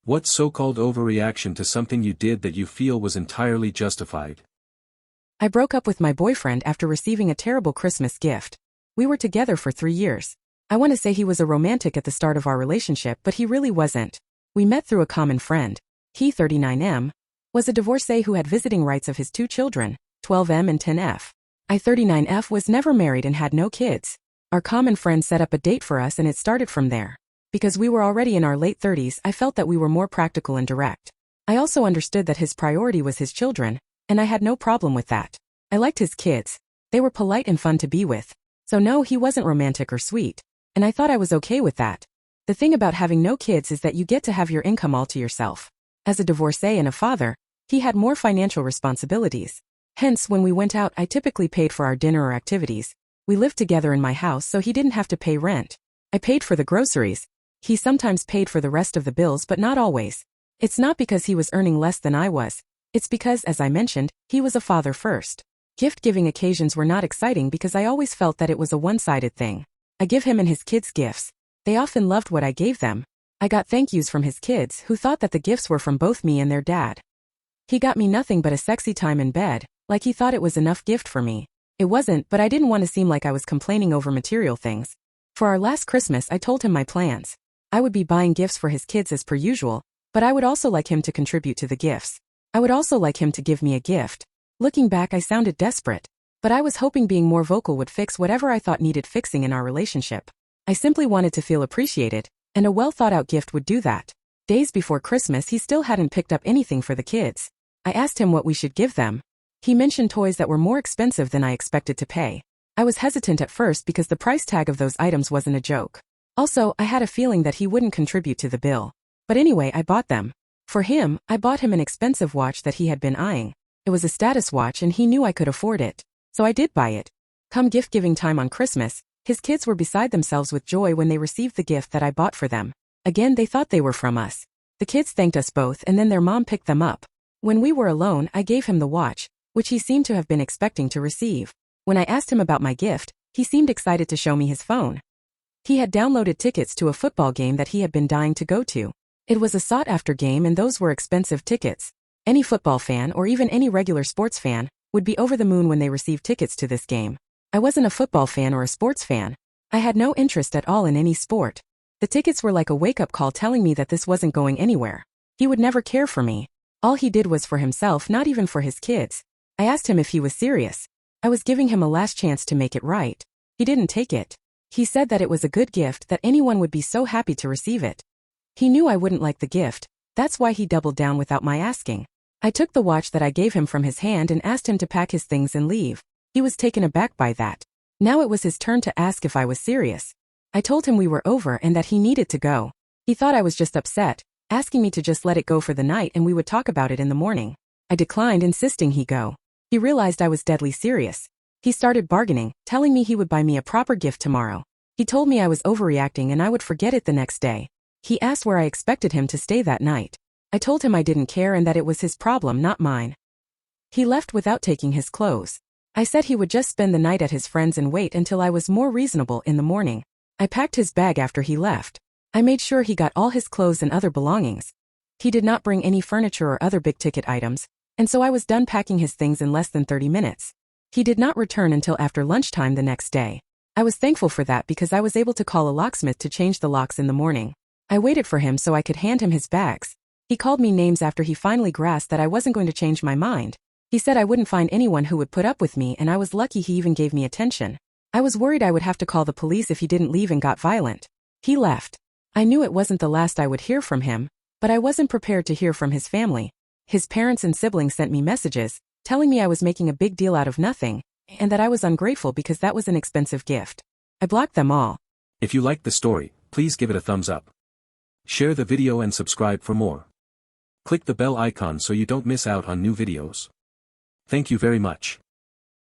What so-called overreaction to something you did that you feel was entirely justified? I broke up with my boyfriend after receiving a terrible Christmas gift. We were together for 3 years. I want to say he was a romantic at the start of our relationship, but he really wasn't. We met through a common friend. He, 39M, was a divorcee who had visiting rights of his 2 children, 12M and 10F. I, 39F, was never married and had no kids. Our common friend set up a date for us and it started from there. Because we were already in our late 30s, I felt that we were more practical and direct. I also understood that his priority was his children, and I had no problem with that. I liked his kids. They were polite and fun to be with. So no, he wasn't romantic or sweet. And I thought I was okay with that. The thing about having no kids is that you get to have your income all to yourself. As a divorcee and a father, he had more financial responsibilities. Hence, when we went out, I typically paid for our dinner or activities. We lived together in my house, so he didn't have to pay rent. I paid for the groceries. He sometimes paid for the rest of the bills, but not always. It's not because he was earning less than I was. It's because, as I mentioned, he was a father first. Gift-giving occasions were not exciting because I always felt that it was a one-sided thing. I give him and his kids gifts. They often loved what I gave them. I got thank yous from his kids who thought that the gifts were from both me and their dad. He got me nothing but a sexy time in bed, like he thought it was enough gift for me. It wasn't, but I didn't want to seem like I was complaining over material things. For our last Christmas, I told him my plans. I would be buying gifts for his kids as per usual, but I would also like him to contribute to the gifts. I would also like him to give me a gift. Looking back, I sounded desperate, but I was hoping being more vocal would fix whatever I thought needed fixing in our relationship. I simply wanted to feel appreciated, and a well-thought-out gift would do that. Days before Christmas, he still hadn't picked up anything for the kids. I asked him what we should give them. He mentioned toys that were more expensive than I expected to pay. I was hesitant at first because the price tag of those items wasn't a joke. Also, I had a feeling that he wouldn't contribute to the bill. But anyway, I bought them. For him, I bought him an expensive watch that he had been eyeing. It was a status watch and he knew I could afford it. So I did buy it. Come gift-giving time on Christmas, his kids were beside themselves with joy when they received the gift that I bought for them. Again, they thought they were from us. The kids thanked us both and then their mom picked them up. When we were alone, I gave him the watch, which he seemed to have been expecting to receive. When I asked him about my gift, he seemed excited to show me his phone. He had downloaded tickets to a football game that he had been dying to go to. It was a sought-after game and those were expensive tickets. Any football fan, or even any regular sports fan, would be over the moon when they received tickets to this game. I wasn't a football fan or a sports fan. I had no interest at all in any sport. The tickets were like a wake-up call telling me that this wasn't going anywhere. He would never care for me. All he did was for himself, not even for his kids. I asked him if he was serious. I was giving him a last chance to make it right. He didn't take it. He said that it was a good gift, that anyone would be so happy to receive it. He knew I wouldn't like the gift. That's why he doubled down without my asking. I took the watch that I gave him from his hand and asked him to pack his things and leave. He was taken aback by that. Now it was his turn to ask if I was serious. I told him we were over and that he needed to go. He thought I was just upset, asking me to just let it go for the night and we would talk about it in the morning. I declined, insisting he go. He realized I was deadly serious. He started bargaining, telling me he would buy me a proper gift tomorrow. He told me I was overreacting and I would forget it the next day. He asked where I expected him to stay that night. I told him I didn't care and that it was his problem, not mine. He left without taking his clothes. I said he would just spend the night at his friend's and wait until I was more reasonable in the morning. I packed his bag after he left. I made sure he got all his clothes and other belongings. He did not bring any furniture or other big-ticket items, and so I was done packing his things in less than 30 minutes. He did not return until after lunchtime the next day. I was thankful for that because I was able to call a locksmith to change the locks in the morning. I waited for him so I could hand him his bags. He called me names after he finally grasped that I wasn't going to change my mind. He said I wouldn't find anyone who would put up with me and I was lucky he even gave me attention. I was worried I would have to call the police if he didn't leave and got violent. He left. I knew it wasn't the last I would hear from him, but I wasn't prepared to hear from his family. His parents and siblings sent me messages, telling me I was making a big deal out of nothing, and that I was ungrateful because that was an expensive gift. I blocked them all. If you liked the story, please give it a thumbs up. Share the video and subscribe for more. Click the bell icon so you don't miss out on new videos. Thank you very much.